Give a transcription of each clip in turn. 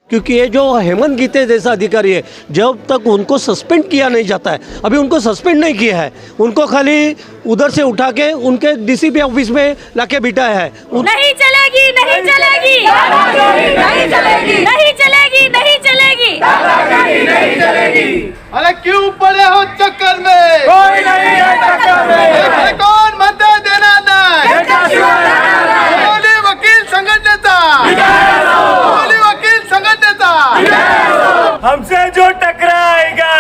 क्योंकि ये जो हेमंत गीते जैसा अधिकारी है, जब तक उनको सस्पेंड किया नहीं जाता है, अभी उनको सस्पेंड नहीं किया है, उनको खाली उधर से उठा के उनके डीसीपी ऑफिस में लाके बिठाया है। नहीं चलेगी, नहीं चलेगी, नहीं चलेगी, नहीं चलेगी, नहीं चलेगी, नहीं चलेगी। अरे क्यों पड़े हो चक्कर में? कोई नहीं है टक्कर में। कौन मत देना नहीं? बोली वकील संगठनेता, बोली वकील संगठनेता, हमसे जो टकराएगा,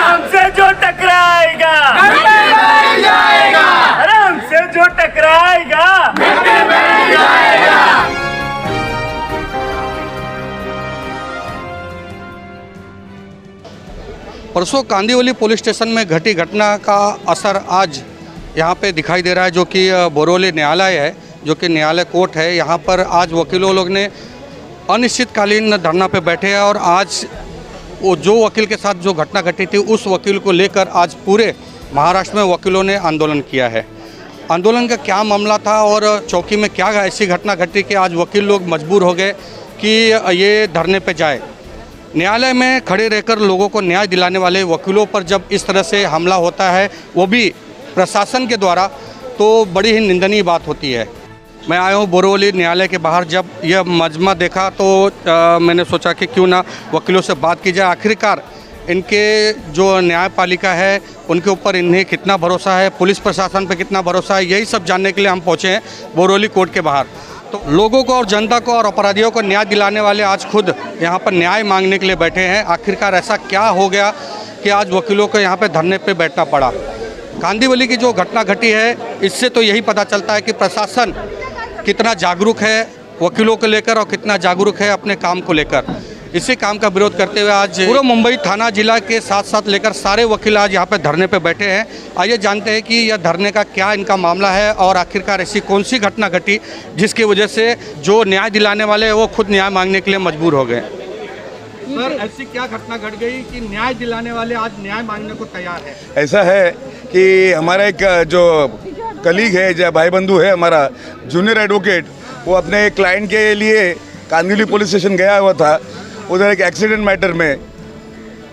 हमसे जो टकराएगा, अरे हमसे जो टकराएगा, परसों कांदिवली पुलिस स्टेशन में घटी घटना का असर आज यहाँ पे दिखाई दे रहा है, जो कि बोरोली न्यायालय है, जो कि न्यायालय कोर्ट है। यहाँ पर आज वकीलों लोग ने अनिश्चितकालीन धरना पे बैठे हैं और आज वो जो वकील के साथ जो घटना घटी थी उस वकील को लेकर आज पूरे महाराष्ट्र में वकीलों ने आंदोलन किया है। आंदोलन का क्या मामला था और चौकी में क्या ऐसी घटना घटी कि आज वकील लोग मजबूर हो गए कि ये धरने पे जाए। न्यायालय में खड़े रहकर लोगों को न्याय दिलाने वाले वकीलों पर जब इस तरह से हमला होता है, वो भी प्रशासन के द्वारा, तो बड़ी ही निंदनीय बात होती है। मैं आया हूँ बोरोली न्यायालय के बाहर। जब यह मजमा देखा तो मैंने सोचा कि क्यों ना वकीलों से बात की जाए। आखिरकार इनके जो न्यायपालिका है उनके ऊपर इन्हें कितना भरोसा है, पुलिस प्रशासन पर कितना भरोसा है, यही सब जानने के लिए हम पहुँचे हैं बोरोली कोर्ट के बाहर। तो लोगों को और जनता को और अपराधियों को न्याय दिलाने वाले आज खुद यहाँ पर न्याय मांगने के लिए बैठे हैं। आखिरकार ऐसा क्या हो गया कि आज वकीलों को यहाँ पे धरने पे बैठना पड़ा। कांदिवली की जो घटना घटी है, इससे तो यही पता चलता है कि प्रशासन कितना जागरूक है वकीलों को लेकर और कितना जागरूक है अपने काम को लेकर। इसी काम का विरोध करते हुए आज पूरा मुंबई थाना जिला के साथ साथ लेकर सारे वकील आज यहाँ पे धरने पे बैठे हैं। आइए जानते हैं कि यह धरने का क्या इनका मामला है और आखिरकार ऐसी कौन सी घटना घटी जिसकी वजह से जो न्याय दिलाने वाले हैं वो खुद न्याय मांगने के लिए मजबूर हो गए। सर, ऐसी क्या घटना घट गई कि न्याय दिलाने वाले आज न्याय मांगने को तैयार है? ऐसा है कि हमारा एक जो कलीग है, जो भाई बंधु है, हमारा जूनियर एडवोकेट, वो अपने क्लाइंट के लिए कांदिवली पुलिस स्टेशन गया हुआ था, उधर एक एक्सीडेंट मैटर में।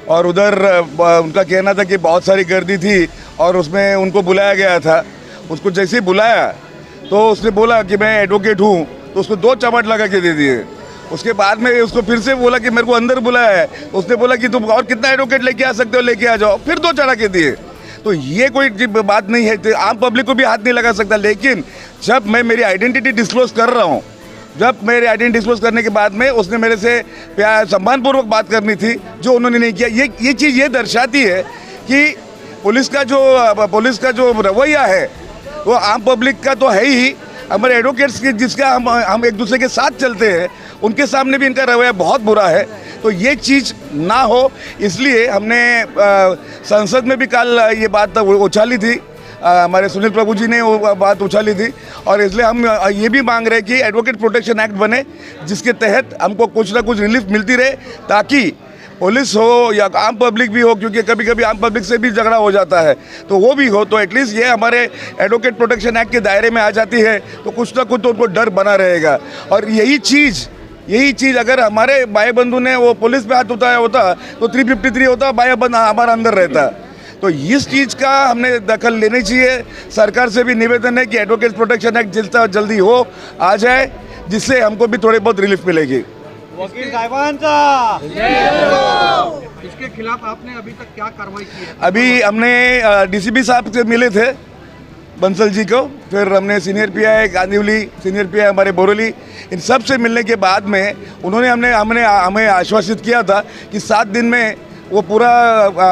और उधर उनका कहना था कि बहुत सारी गर्दी थी और उसमें उनको बुलाया गया था। उसको जैसे ही बुलाया तो उसने बोला कि मैं एडवोकेट हूँ, तो उसको 2 चमाट लगा के दे दिए। उसके बाद में उसको फिर से बोला कि मेरे को अंदर बुलाया है, उसने बोला कि तुम और कितना एडवोकेट लेके आ सकते हो, लेके आ जाओ, फिर 2 चढ़ा के दिए। तो ये कोई बात नहीं है, आम पब्लिक को भी हाथ नहीं लगा सकता। लेकिन जब मैं मेरी आइडेंटिटी डिस्क्लोज कर रहा हूँ, जब मेरी आइडेंटिटी डिस्क्लोज करने के बाद में उसने मेरे से प्यार सम्मानपूर्वक बात करनी थी, जो उन्होंने नहीं किया। ये चीज़ ये दर्शाती है कि पुलिस का जो रवैया है वो आम पब्लिक का तो है ही, हमारे एडवोकेट्स की जिसका हम एक दूसरे के साथ चलते हैं उनके सामने भी इनका रवैया बहुत बुरा है। तो ये चीज़ ना हो, इसलिए हमने संसद में भी कल ये बात उछाली थी, हमारे सुनील प्रभु जी ने वो बात उछाली थी। और इसलिए हम ये भी मांग रहे हैं कि एडवोकेट प्रोटेक्शन एक्ट बने, जिसके तहत हमको कुछ ना कुछ रिलीफ मिलती रहे, ताकि पुलिस हो या आम पब्लिक भी हो, क्योंकि कभी कभी आम पब्लिक से भी झगड़ा हो जाता है, तो वो भी हो, तो एटलीस्ट ये हमारे एडवोकेट प्रोटेक्शन एक्ट के दायरे में आ जाती है, तो कुछ ना कुछ तो उनको डर बना रहेगा। और यही चीज़ अगर हमारे भाई बंधु ने वो पुलिस पे हाथ उठाया होता तो 353 होता, भाई हमारा अंदर रहता। तो इस चीज़ का हमने दखल लेनी चाहिए। सरकार से भी निवेदन है कि एडवोकेट प्रोटेक्शन एक्ट जितना जल्दी हो आ जाए, जिससे हमको भी थोड़ी बहुत रिलीफ मिलेगी। वकील साहिबांचा इसके खिलाफ आपने अभी तक क्या कार्रवाई की है? अभी हमने डीसीपी साहब से मिले थे, बंसल जी को, फिर हमने senior pi Kandivali, senior pi हमारे बोरोली, इन सब से मिलने के बाद में उन्होंने हमें आश्वासित किया था कि 7 दिन में वो पूरा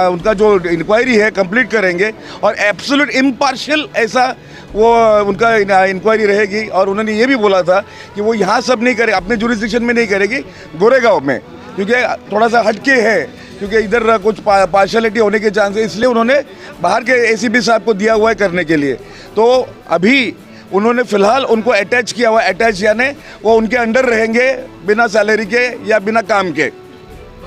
उनका जो इंक्वायरी है कंप्लीट करेंगे और एब्सोल्यूट इम्पार्शियल ऐसा वो उनका इंक्वायरी रहेगी। और उन्होंने ये भी बोला था कि वो यहाँ सब नहीं करे, अपने जुरिस्डिक्शन में नहीं करेगी, गोरेगांव में, क्योंकि थोड़ा सा हटके है, क्योंकि इधर कुछ पार्शलिटी होने के चांस है, इसलिए उन्होंने बाहर के एसीपी साहब को दिया हुआ है करने के लिए। तो अभी उन्होंने फ़िलहाल उनको अटैच किया हुआ, अटैच यानी वो उनके अंडर रहेंगे बिना सैलरी के या बिना काम के।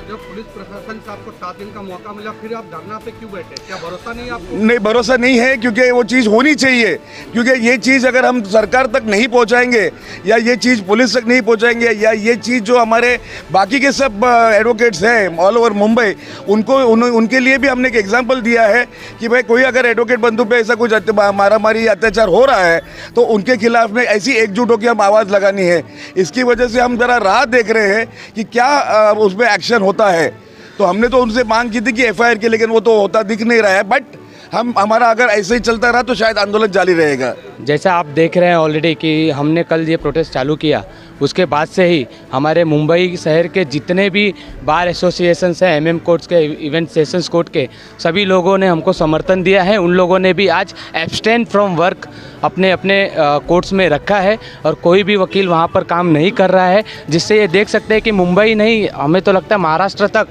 जब पुलिस प्रशासन से आपको 7 दिन का मौका मिला, फिर आप धरना पे क्यों बैठे? क्या भरोसा नहीं आपको? नहीं, भरोसा नहीं है, क्योंकि वो चीज़ होनी चाहिए। क्योंकि ये चीज़ अगर हम सरकार तक नहीं पहुंचाएंगे, या ये चीज़ पुलिस तक नहीं पहुंचाएंगे, या ये चीज़ जो हमारे बाकी के सब एडवोकेट्स हैं ऑल ओवर मुंबई, उनके लिए भी हमने एक एग्जाम्पल दिया है कि भाई कोई अगर एडवोकेट बंधु पे ऐसा कुछ मारामारी अत्याचार हो रहा है तो उनके खिलाफ में ऐसी एकजुट होकर हम आवाज़ लगानी है। इसकी वजह से हम ज़रा राह देख रहे हैं कि क्या उसमें एक्शन होता है। तो हमने तो उनसे मांग की थी कि एफआईआर की, लेकिन वो तो होता दिख नहीं रहा है। बट हमारा अगर ऐसे ही चलता रहा तो शायद आंदोलन जारी रहेगा। जैसा आप देख रहे हैं ऑलरेडी कि हमने कल ये प्रोटेस्ट चालू किया, उसके बाद से ही हमारे मुंबई शहर के जितने भी बार एसोसिएशंस हैं, एमएम कोर्ट्स के, इवेंट सेशंस कोर्ट के, सभी लोगों ने हमको समर्थन दिया है। उन लोगों ने भी आज एब्सटेन फ्रॉम वर्क अपने अपने कोर्ट्स में रखा है और कोई भी वकील वहाँ पर काम नहीं कर रहा है, जिससे ये देख सकते हैं कि मुंबई नहीं, हमें तो लगता है महाराष्ट्र तक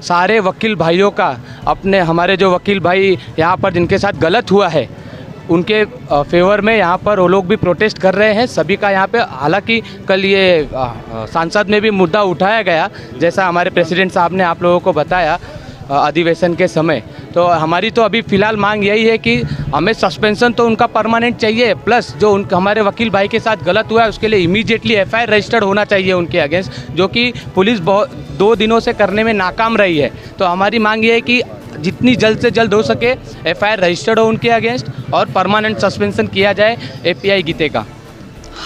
सारे वकील भाइयों का, अपने हमारे जो वकील भाई यहाँ पर जिनके साथ गलत हुआ है उनके फेवर में यहाँ पर वो लोग भी प्रोटेस्ट कर रहे हैं। सभी का यहाँ पे, हालांकि कल ये सांसद में भी मुद्दा उठाया गया, जैसा हमारे प्रेसिडेंट साहब ने आप लोगों को बताया अधिवेशन के समय। तो हमारी तो अभी फ़िलहाल मांग यही है कि हमें सस्पेंशन तो उनका परमानेंट चाहिए, प्लस जो हमारे वकील भाई के साथ गलत हुआ है उसके लिए इमीडिएटली एफआईआर रजिस्टर्ड होना चाहिए उनके अगेंस्ट, जो कि पुलिस 2 दिनों से करने में नाकाम रही है। तो हमारी मांग ये है कि जितनी जल्द से जल्द हो सके एफआईआर रजिस्टर्ड हो उनके अगेंस्ट और परमानेंट सस्पेंशन किया जाए एपीआई गीते का।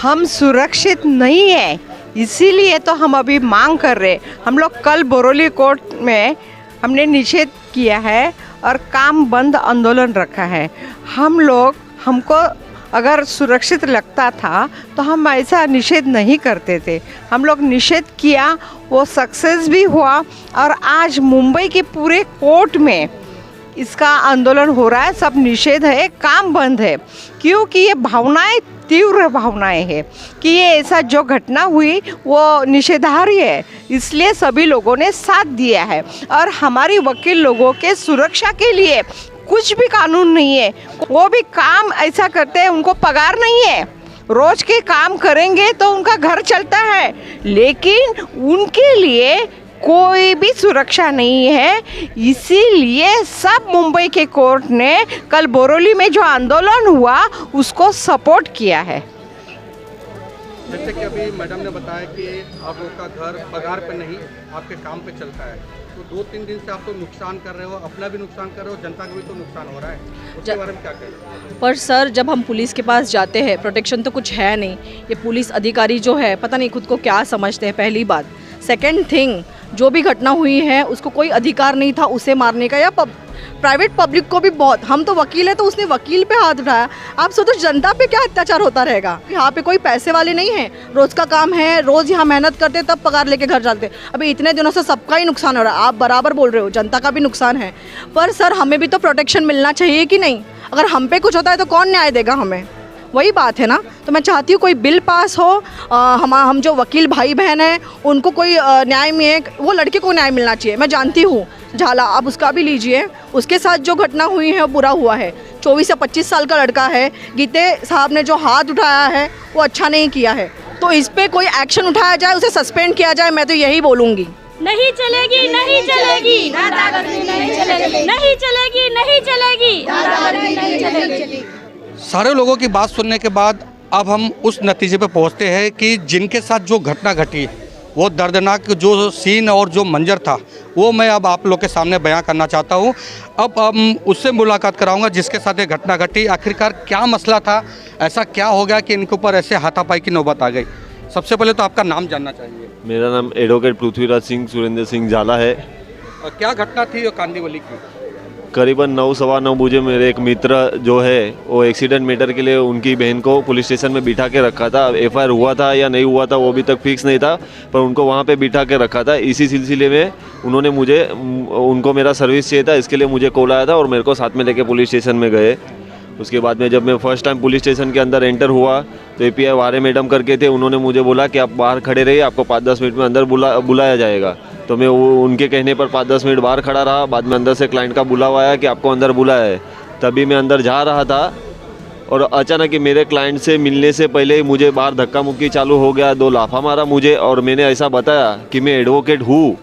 हम सुरक्षित नहीं है, इसीलिए तो हम अभी मांग कर रहे। हम लोग कल बोरोली कोर्ट में हमने निषेध किया है और काम बंद आंदोलन रखा है। हमको अगर सुरक्षित लगता था तो हम ऐसा निषेध नहीं करते थे। हम लोग निषेध किया, वो सक्सेस भी हुआ और आज मुंबई के पूरे कोर्ट में इसका आंदोलन हो रहा है। सब निषेध है, काम बंद है, क्योंकि ये भावनाएं तीव्र भावनाएं हैं कि ये ऐसा जो घटना हुई वो निषेधार्ह है, इसलिए सभी लोगों ने साथ दिया है। और हमारी वकील लोगों के सुरक्षा के लिए कुछ भी कानून नहीं है, वो भी काम ऐसा करते हैं, उनको पगार नहीं है, रोज के काम करेंगे तो उनका घर चलता है, लेकिन उनके लिए कोई भी सुरक्षा नहीं है। इसीलिए सब मुंबई के कोर्ट ने कल बोरोली में जो आंदोलन हुआ उसको सपोर्ट किया है। जैसे कि अभी मैडम ने बताया कि आप लोग का घर पगार पे नहीं, आपके काम पे चलता है, तो 2-3 दिन से आप तो नुकसान कर रहे हो, अपना भी नुकसान कर रहे हो, जनता का भी तो नुकसान हो रहा है, उसके बारे में क्या कहें? पर सर, जब हम पुलिस के पास जाते हैं, प्रोटेक्शन तो कुछ है नहीं। ये पुलिस अधिकारी जो है पता नहीं खुद को क्या समझते हैं, पहली बात। सेकेंड थिंग, जो भी घटना हुई है उसको कोई अधिकार नहीं था उसे मारने का, या प्राइवेट पब्लिक को भी बहुत। हम तो वकील है तो उसने वकील पे हाथ उठाया। आप सोचो जनता पे क्या अत्याचार होता रहेगा। यहाँ पे कोई पैसे वाले नहीं हैं, रोज़ का काम है, रोज़ यहाँ मेहनत करते तब पगार लेके घर जाते। अभी इतने दिनों से सबका ही नुकसान हो रहा है। आप बराबर बोल रहे हो, जनता का भी नुकसान है, पर सर हमें भी तो प्रोटेक्शन मिलना चाहिए कि नहीं? अगर हम पे कुछ होता है तो कौन न्याय देगा हमें? वही बात है ना। तो मैं चाहती हूँ कोई बिल पास हो, हम जो वकील भाई बहन हैं उनको कोई न्याय में, वो लड़के को न्याय मिलना चाहिए। मैं जानती हूँ झाला, आप उसका भी लीजिए, उसके साथ जो घटना हुई है वो बुरा हुआ है। 24 से 25 साल का लड़का है, गीते साहब ने जो हाथ उठाया है वो अच्छा नहीं किया है, तो इस पर कोई एक्शन उठाया जाए, उसे सस्पेंड किया जाए, मैं तो यही बोलूँगी। नहीं चलेगी, नहीं चलेगी, नहीं चलेगी, नहीं चलेगी, नहीं चलेगी, नहीं चलेगी। सारे लोगों की बात सुनने के बाद अब हम उस नतीजे पे पहुंचते हैं कि जिनके साथ जो घटना घटी, वो दर्दनाक जो सीन और जो मंजर था, वो मैं अब आप लोग के सामने बयां करना चाहता हूं। अब हम उससे मुलाकात कराऊंगा जिसके साथ ये घटना घटी। आखिरकार क्या मसला था, ऐसा क्या हो गया कि इनके ऊपर ऐसे हाथापाई की नौबत आ गई? सबसे पहले तो आपका नाम जानना चाहिए। मेरा नाम एडवोकेट पृथ्वीराज सिंह सुरेंद्र सिंह झाला है। क्या घटना थी कांदीवली की? करीबन 9-9:15 बजे मेरे एक मित्र जो है वो एक्सीडेंट मैटर के लिए उनकी बहन को पुलिस स्टेशन में बिठा के रखा था। एफआईआर हुआ था या नहीं हुआ था वो अभी तक फिक्स नहीं था, पर उनको वहाँ पे बिठा के रखा था। इसी सिलसिले में उन्होंने उनको मेरा सर्विस चाहिए था, इसके लिए मुझे कॉल आया था और मेरे को साथ में लेके पुलिस स्टेशन में गए। उसके बाद में जब मैं फर्स्ट टाइम पुलिस स्टेशन के अंदर एंटर हुआ तो एपीआई वारे मैडम करके थे, उन्होंने मुझे बोला कि आप बाहर खड़े रहिए, आपको 5-10 मिनट में अंदर बुलाया जाएगा। तो मैं उनके कहने पर 5-10 मिनट बाहर खड़ा रहा। बाद में अंदर से क्लाइंट का बुलावा आया कि आपको अंदर बुलाया है। तभी मैं अंदर जा रहा था और अचानक ही मेरे क्लाइंट से मिलने से पहले ही मुझे बाहर धक्का मुक्की चालू हो गया। 2 लाफा मारा मुझे और मैंने ऐसा बताया कि मैं एडवोकेट हूँ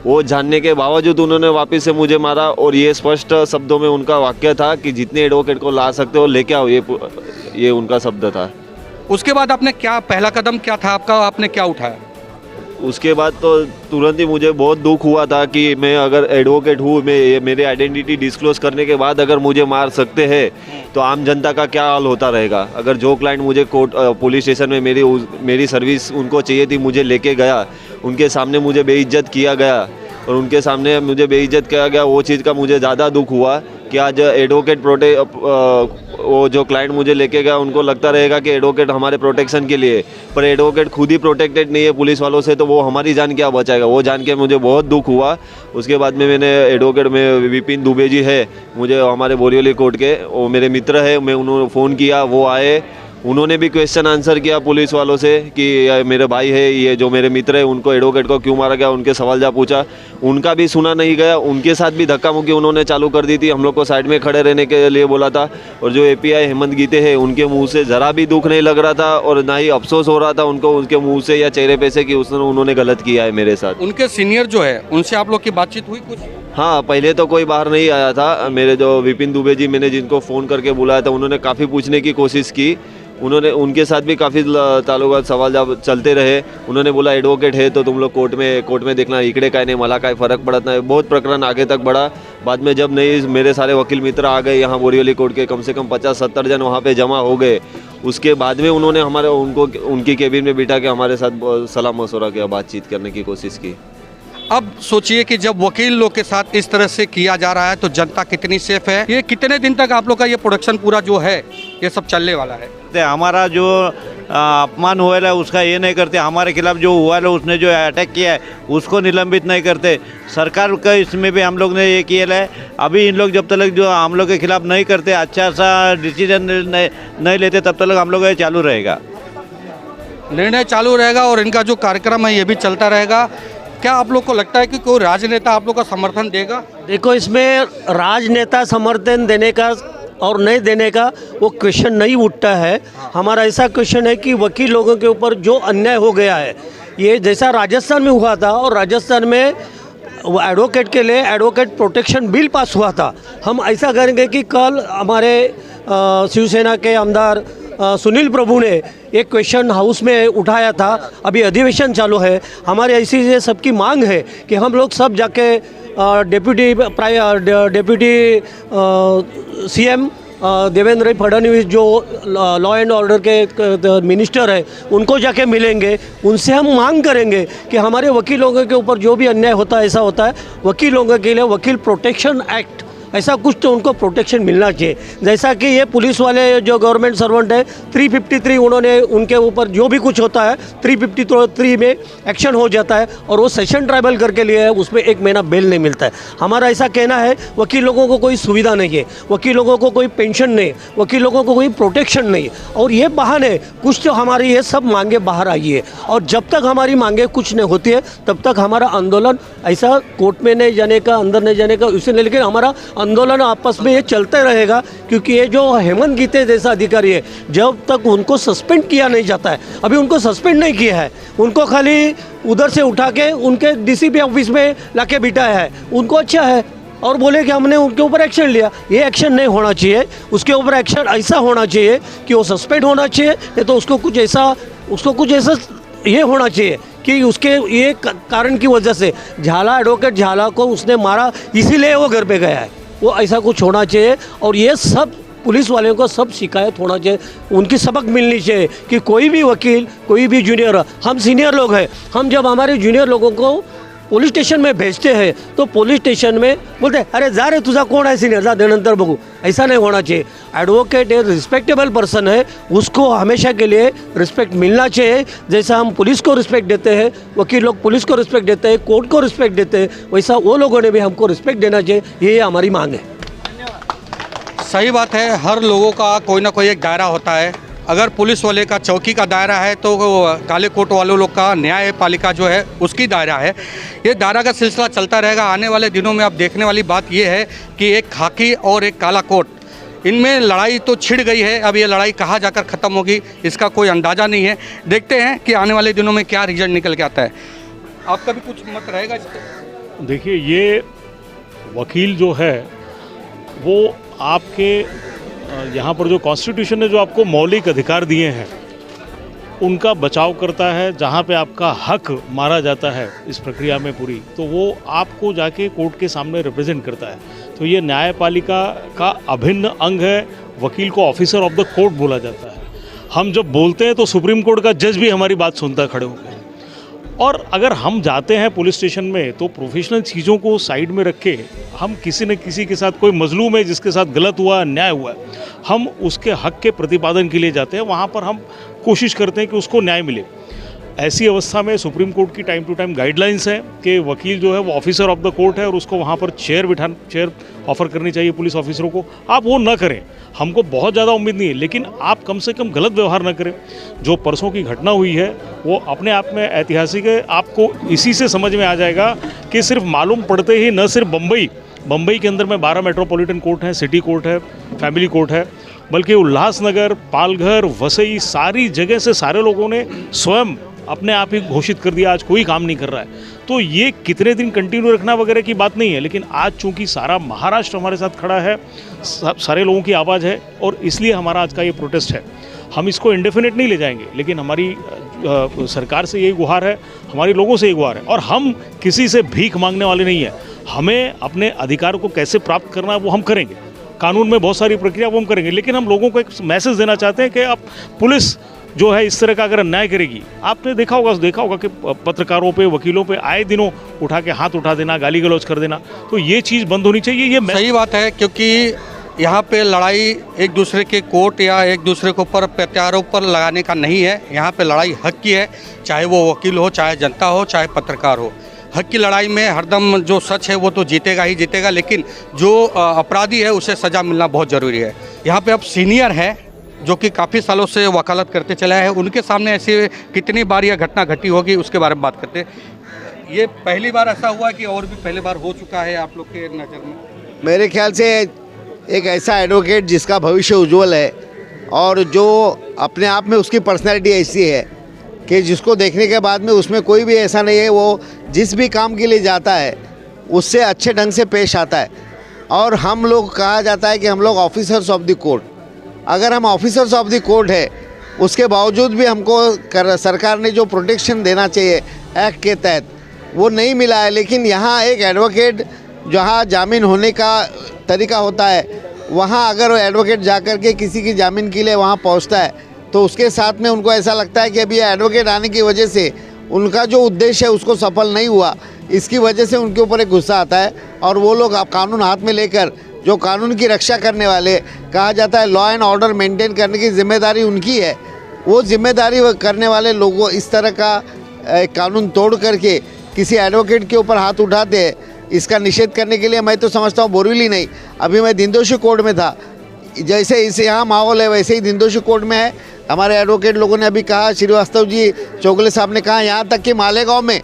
वो जानने के बावजूद उन्होंने वापस से मुझे मारा। और ये स्पष्ट शब्दों में उनका वाक्य था कि जितने एडवोकेट को ला सकते हो लेके आओ, ये उनका शब्द था। उसके बाद आपने क्या, पहला कदम क्या था आपका, आपने क्या उठाया? उसके बाद तो तुरंत ही मुझे बहुत दुख हुआ था कि मैं अगर एडवोकेट हूँ, मैं मेरे आइडेंटिटी डिस्क्लोज करने के बाद अगर मुझे मार सकते हैं तो आम जनता का क्या हाल होता रहेगा। अगर जो क्लाइंट मुझे कोर्ट पुलिस स्टेशन में मेरी सर्विस उनको चाहिए थी मुझे लेके गया, उनके सामने मुझे बेइज्जत किया गया और उनके सामने मुझे बेइज्जत किया गया, वो चीज़ का मुझे ज़्यादा दुख हुआ कि आज एडवोकेट वो जो क्लाइंट मुझे लेके गया उनको लगता रहेगा कि एडवोकेट हमारे प्रोटेक्शन के लिए, पर एडवोकेट खुद ही प्रोटेक्टेड नहीं है पुलिस वालों से, तो वो हमारी जान क्या बचाएगा। वो जान के मुझे बहुत दुख हुआ। उसके बाद में मैंने एडवोकेट में विपिन दुबे जी है, मुझे हमारे बोरिवली कोर्ट के, वो मेरे मित्र है, मैं उन्होंने फ़ोन किया, वो आए, उन्होंने भी क्वेश्चन आंसर किया पुलिस वालों से कि मेरे भाई है, ये जो मेरे मित्र है उनको एडवोकेट को क्यों मारा गया, उनके सवाल जवाब पूछा, उनका भी सुना नहीं गया। उनके साथ भी धक्का मुक्की उन्होंने चालू कर दी थी, हम लोग को साइड में खड़े रहने के लिए बोला था। और जो एपीआई हेमंत गीते हैं उनके मुंह से ज़रा भी दुख नहीं लग रहा था और ना ही अफसोस हो रहा था उनको उनके मुंह से या चेहरे पे से कि उन्होंने गलत किया है मेरे साथ। उनके सीनियर जो है उनसे आप लोग की बातचीत हुई कुछ? हाँ, पहले तो कोई बाहर नहीं आया था। मेरे जो विपिन दुबे जी, मैंने जिनको फ़ोन करके बुलाया था, उन्होंने काफ़ी पूछने की कोशिश की, उन्होंने उनके साथ भी काफ़ी ताल्लुकात सवाल जवाब चलते रहे। उन्होंने बोला एडवोकेट है तो तुम लोग कोर्ट में देखना, इकड़े काय नहीं मला काय फ़र्क पड़त नहीं। बहुत प्रकरण आगे तक बढ़ा। बाद में जब नहीं मेरे सारे वकील मित्र आ गए यहाँ बोरीवली कोर्ट के, कम से कम 50-70 जन वहाँ पे जमा हो गए। उसके बाद में उन्होंने उनकी केबिन में बिठा के हमारे साथ सलाह मशवरा किया, बातचीत करने की कोशिश की। अब सोचिए कि जब वकील लोग के साथ इस तरह से किया जा रहा है तो जनता कितनी सेफ है। ये कितने दिन तक आप लोग का ये प्रोडक्शन पूरा जो है ये सब चलने वाला है? हमारा जो अपमान हुआ है उसका ये नहीं करते, हमारे खिलाफ जो हुआ है उसने जो अटैक किया है उसको निलंबित नहीं करते। सरकार का इसमें भी हम लोग ने ये किया है। अभी इन लोग जब तक जो हम लोग के खिलाफ नहीं करते, अच्छा सा डिसीजन नहीं लेते, तब तक हम लोग ये चालू रहेगा, निर्णय चालू रहेगा और इनका जो कार्यक्रम है ये भी चलता रहेगा। क्या आप लोग को लगता है कि कोई राजनेता आप लोग का समर्थन देगा? देखो, इसमें राजनेता समर्थन देने का और नहीं देने का वो क्वेश्चन नहीं उठता है। हमारा ऐसा क्वेश्चन है कि वकील लोगों के ऊपर जो अन्याय हो गया है, ये जैसा राजस्थान में हुआ था, और राजस्थान में एडवोकेट के लिए एडवोकेट प्रोटेक्शन बिल पास हुआ था। हम ऐसा करेंगे कि कल हमारे शिवसेना के आमदार सुनील प्रभु ने एक क्वेश्चन हाउस में उठाया था, अभी अधिवेशन चालू है। हमारी ऐसी ये सबकी मांग है कि हम लोग सब जाके डेप्यूटी सीएम देवेंद्र फडणवीस जो लॉ एंड ऑर्डर के मिनिस्टर है उनको जाके मिलेंगे, उनसे हम मांग करेंगे कि हमारे वकील लोगों के ऊपर जो भी अन्याय होता है, ऐसा होता है, वकील लोगों के लिए वकील प्रोटेक्शन एक्ट ऐसा कुछ तो उनको प्रोटेक्शन मिलना चाहिए। जैसा कि ये पुलिस वाले जो गवर्नमेंट सर्वेंट है 353 उन्होंने उनके ऊपर जो भी कुछ होता है 353 में एक्शन हो जाता है और वो सेशन ट्राइबल करके लिए है, उसमें 1 महीना बेल नहीं मिलता है। हमारा ऐसा कहना है वकील लोगों को कोई सुविधा नहीं है, वकील लोगों को कोई पेंशन नहीं, वकील लोगों को कोई प्रोटेक्शन नहीं, और ये बहाने कुछ तो हमारी ये सब मांगे बाहर आई है। और जब तक हमारी मांगे कुछ नहीं होती है तब तक हमारा आंदोलन ऐसा कोर्ट में नहीं जाने का, अंदर नहीं जाने का, इसलिए लेकिन हमारा आंदोलन आपस में ये चलते रहेगा। क्योंकि ये जो हेमंत गीते जैसा अधिकारी है, जब तक उनको सस्पेंड किया नहीं जाता है, अभी उनको सस्पेंड नहीं किया है, उनको खाली उधर से उठा के उनके डीसीपी ऑफिस में लाके बिठाया है, उनको अच्छा है और बोले कि हमने उनके ऊपर एक्शन लिया। ये एक्शन नहीं होना चाहिए, उसके ऊपर एक्शन ऐसा होना चाहिए कि वो सस्पेंड होना चाहिए, नहीं तो उसको कुछ ऐसा ये होना चाहिए कि उसके ये कारण की वजह से झाला, एडवोकेट झाला को उसने मारा इसीलिए वो घर पे गया है, वो ऐसा कुछ होना चाहिए। और ये सब पुलिस वालों को सब शिकायत होना चाहिए, उनकी सबक मिलनी चाहिए कि कोई भी वकील, कोई भी जूनियर, हम सीनियर लोग हैं, हम जब हमारे जूनियर लोगों को पुलिस स्टेशन में भेजते हैं तो पुलिस स्टेशन में बोलते हैं अरे जा रे तुझा कौन है सीनियर, जा नंतर बघू। ऐसा नहीं होना चाहिए। एडवोकेट एक रिस्पेक्टेबल पर्सन है, उसको हमेशा के लिए रिस्पेक्ट मिलना चाहिए। जैसा हम पुलिस को रिस्पेक्ट देते हैं, वकील लोग पुलिस को रिस्पेक्ट देते हैं, कोर्ट को रिस्पेक्ट देते हैं, वैसा वो लोगों ने भी हमको रिस्पेक्ट देना चाहिए। ये हमारी मांग है। सही बात है, हर लोगों का कोई ना कोई एक दायरा होता है। अगर पुलिस वाले का चौकी का दायरा है तो काले कोट वालों लोग का न्यायपालिका जो है उसकी दायरा है। ये दायरा का सिलसिला चलता रहेगा। आने वाले दिनों में अब देखने वाली बात ये है कि एक खाकी और एक काला कोट, इनमें लड़ाई तो छिड़ गई है। अब ये लड़ाई कहाँ जाकर ख़त्म होगी इसका कोई अंदाज़ा नहीं है। देखते हैं कि आने वाले दिनों में क्या रिजल्ट निकल के आता है। आपका भी कुछ मत रहेगा इस पर? देखिए, ये वकील जो है वो आपके यहाँ पर जो कॉन्स्टिट्यूशन ने जो आपको मौलिक अधिकार दिए हैं उनका बचाव करता है। जहाँ पे आपका हक मारा जाता है इस प्रक्रिया में पूरी, तो वो आपको जाके कोर्ट के सामने रिप्रेजेंट करता है। तो ये न्यायपालिका का अभिन्न अंग है। वकील को ऑफिसर ऑफ द कोर्ट बोला जाता है। हम जब बोलते हैं तो सुप्रीम कोर्ट का जज भी हमारी बात सुनता है खड़े होकर। और अगर हम जाते हैं पुलिस स्टेशन में तो प्रोफेशनल चीज़ों को साइड में रख के हम किसी न किसी के साथ, कोई मजलूम है जिसके साथ गलत हुआ, अन्याय हुआ, हम उसके हक के प्रतिपादन के लिए जाते हैं। वहाँ पर हम कोशिश करते हैं कि उसको न्याय मिले। ऐसी अवस्था में सुप्रीम कोर्ट की टाइम टू टाइम गाइडलाइंस है कि वकील जो है वो ऑफिसर ऑफ द कोर्ट है और उसको वहाँ पर चेयर ऑफर करनी चाहिए पुलिस ऑफिसरों को। आप वो न करें, हमको बहुत ज़्यादा उम्मीद नहीं है, लेकिन आप कम से कम गलत व्यवहार न करें। जो परसों की घटना हुई है वो अपने आप में ऐतिहासिक है। आपको इसी से समझ में आ जाएगा कि सिर्फ मालूम पड़ते ही न सिर्फ बम्बई के अंदर में 12 मेट्रोपॉलिटन कोर्ट हैं, सिटी कोर्ट है, फैमिली कोर्ट है, बल्कि उल्लासनगर, पालघर, वसई, सारी जगह से सारे लोगों ने स्वयं अपने आप ही घोषित कर दिया आज कोई काम नहीं कर रहा है। तो ये कितने दिन कंटिन्यू रखना वगैरह की बात नहीं है, लेकिन आज चूंकि सारा महाराष्ट्र हमारे साथ खड़ा है, सारे लोगों की आवाज़ है और इसलिए हमारा आज का ये प्रोटेस्ट है। हम इसको इंडेफिनिट नहीं ले जाएंगे, लेकिन हमारी सरकार से यही गुहार है, हमारे लोगों से यही गुहार है। और हम किसी से भीख मांगने वाले नहीं हैं। हमें अपने अधिकार को कैसे प्राप्त करना है वो हम करेंगे। कानून में बहुत सारी प्रक्रिया वो हम करेंगे, लेकिन हम लोगों को एक मैसेज देना चाहते हैं कि अब पुलिस जो है इस तरह का अगर अन्याय करेगी, आपने देखा होगा कि पत्रकारों पे, वकीलों पे आए दिनों उठा के हाथ उठा देना, गाली गलौज कर देना, तो ये चीज़ बंद होनी चाहिए। ये सही बात है, क्योंकि यहाँ पे लड़ाई एक दूसरे के कोर्ट या एक दूसरे के ऊपर प्रत्यारों पर लगाने का नहीं है। यहाँ पे लड़ाई हक की है, चाहे वो वकील हो, चाहे जनता हो, चाहे पत्रकार हो। हक की लड़ाई में हरदम जो सच है वो तो जीतेगा ही जीतेगा, लेकिन जो अपराधी है उसे सज़ा मिलना बहुत ज़रूरी है। यहाँ पे अब सीनियर है जो कि काफ़ी सालों से वकालत करते चला है, उनके सामने ऐसी कितनी बार यह घटना घटी होगी उसके बारे में बात करते हैं। ये पहली बार ऐसा हुआ कि और भी पहले बार हो चुका है आप लोग के नज़र में? मेरे ख्याल से एक ऐसा एडवोकेट जिसका भविष्य उज्जवल है और जो अपने आप में उसकी पर्सनैलिटी ऐसी है कि जिसको देखने के बाद में उसमें कोई भी ऐसा नहीं है, वो जिस भी काम के लिए जाता है उससे अच्छे ढंग से पेश आता है। और हम लोग, कहा जाता है कि हम लोग ऑफिसर्स ऑफ द कोर्ट। अगर हम ऑफिसर्स ऑफ द कोर्ट है, उसके बावजूद भी हमको सरकार ने जो प्रोटेक्शन देना चाहिए एक्ट के तहत वो नहीं मिला है। लेकिन यहाँ एक एडवोकेट, जहाँ जामीन होने का तरीका होता है, वहाँ अगर एडवोकेट जाकर के किसी की जामीन के लिए वहाँ पहुँचता है तो उसके साथ में उनको ऐसा लगता है कि अभी एडवोकेट आने की वजह से उनका जो उद्देश्य है उसको सफल नहीं हुआ, इसकी वजह से उनके ऊपर एक गुस्सा आता है और वो लोग अब कानून हाथ में लेकर, जो कानून की रक्षा करने वाले, कहा जाता है लॉ एंड ऑर्डर मेंटेन करने की जिम्मेदारी उनकी है, वो जिम्मेदारी करने वाले लोगों इस तरह का कानून तोड़ करके किसी एडवोकेट के ऊपर हाथ उठाते हैं। इसका निषेध करने के लिए मैं तो समझता हूँ बोरीवली नहीं, अभी मैं दिनदोशी कोर्ट में था, जैसे इस यहाँ माहौल है वैसे ही दिनदोशी कोर्ट में है। हमारे एडवोकेट लोगों ने अभी कहा, श्रीवास्तव जी, चौगले साहब ने कहा, यहाँ तक कि मालेगांव में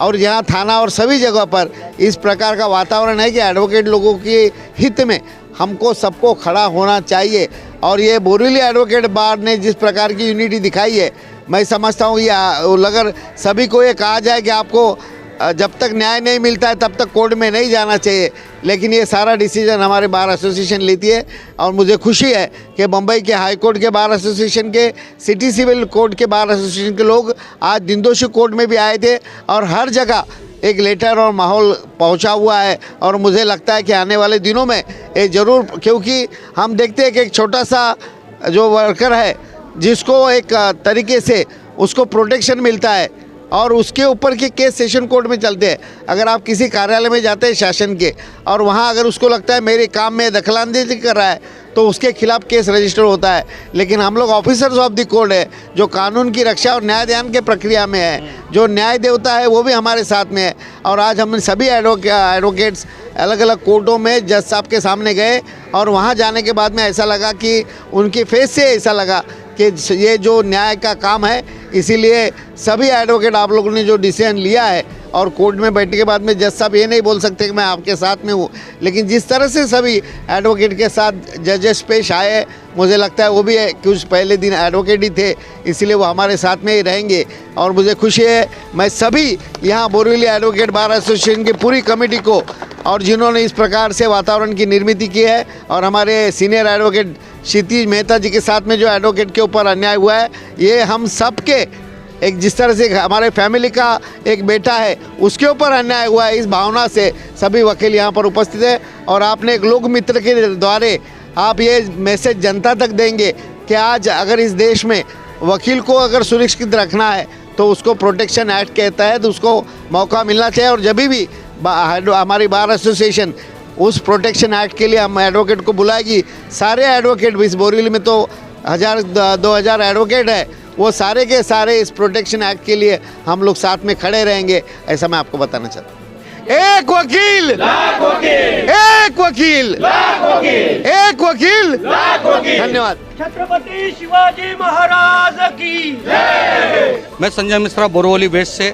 और यहाँ थाना और सभी जगह पर इस प्रकार का वातावरण है कि एडवोकेट लोगों के हित में हमको सबको खड़ा होना चाहिए। और ये बोरीवली एडवोकेट बार ने जिस प्रकार की यूनिटी दिखाई है, मैं समझता हूँ ये अगर सभी को ये कहा जाए कि आपको जब तक न्याय नहीं मिलता है तब तक कोर्ट में नहीं जाना चाहिए, लेकिन ये सारा डिसीजन हमारे बार एसोसिएशन लेती है। और मुझे खुशी है कि मुंबई के हाई कोर्ट के बार एसोसिएशन के, सिटी सिविल कोर्ट के बार एसोसिएशन के लोग आज दिनदोशी कोर्ट में भी आए थे और हर जगह एक लेटर और माहौल पहुंचा हुआ है। और मुझे लगता है कि आने वाले दिनों में ये ज़रूर, क्योंकि हम देखते हैं कि एक छोटा सा जो वर्कर है जिसको एक तरीके से उसको प्रोटेक्शन मिलता है और उसके ऊपर के केस सेशन कोर्ट में चलते हैं। अगर आप किसी कार्यालय में जाते हैं शासन के और वहाँ अगर उसको लगता है मेरे काम में दखलंदाजी कर रहा है तो उसके खिलाफ केस रजिस्टर होता है। लेकिन हम लोग ऑफिसर्स ऑफ द कोर्ट है जो कानून की रक्षा और न्याय दान के प्रक्रिया में है, जो न्याय देवता है वो भी हमारे साथ में है। और आज हम सभी एडवोकेट्स अलग अलग कोर्टों में जज साहब के सामने गए और वहाँ जाने के बाद में ऐसा लगा कि उनके फेस से ऐसा लगा कि ये जो न्याय का काम है इसीलिए सभी एडवोकेट आप लोगों ने जो डिसीजन लिया है, और कोर्ट में बैठने के बाद में जज साहब ये नहीं बोल सकते कि मैं आपके साथ में हूँ, लेकिन जिस तरह से सभी एडवोकेट के साथ जजेस पेश आए, मुझे लगता है वो भी कुछ पहले दिन एडवोकेट ही थे, इसलिए वो हमारे साथ में ही रहेंगे। और मुझे खुशी है, मैं सभी यहाँ बोरीवली एडवोकेट बार एसोसिएशन की पूरी कमेटी को, और जिन्होंने इस प्रकार से वातावरण की निर्मित की है, और हमारे सीनियर एडवोकेट क्षितिज मेहता जी के साथ में जो एडवोकेट के ऊपर अन्याय हुआ है, ये हम सब के एक जिस तरह से हमारे फैमिली का एक बेटा है उसके ऊपर अन्याय हुआ है, इस भावना से सभी वकील यहाँ पर उपस्थित है। और आपने एक लोक मित्र के द्वारे आप ये मैसेज जनता तक देंगे कि आज अगर इस देश में वकील को अगर सुरक्षित रखना है तो उसको प्रोटेक्शन एक्ट के तहत उसको मौका मिलना चाहिए। और जब भी हमारी बार एसोसिएशन उस प्रोटेक्शन एक्ट के लिए हम एडवोकेट को बुलाएगी, सारे एडवोकेट, इस बोरीवली में तो 1000-2000 एडवोकेट है, वो सारे के सारे इस प्रोटेक्शन एक्ट के लिए हम लोग साथ में खड़े रहेंगे, ऐसा मैं आपको बताना चाहता हूँ। एक वकील लाख वकील, एक वकील लाख वकील, एक वकील लाख वकील। धन्यवाद। छत्रपति शिवाजी महाराज की जय। मैं संजय मिश्रा, बोरीवली वेस्ट से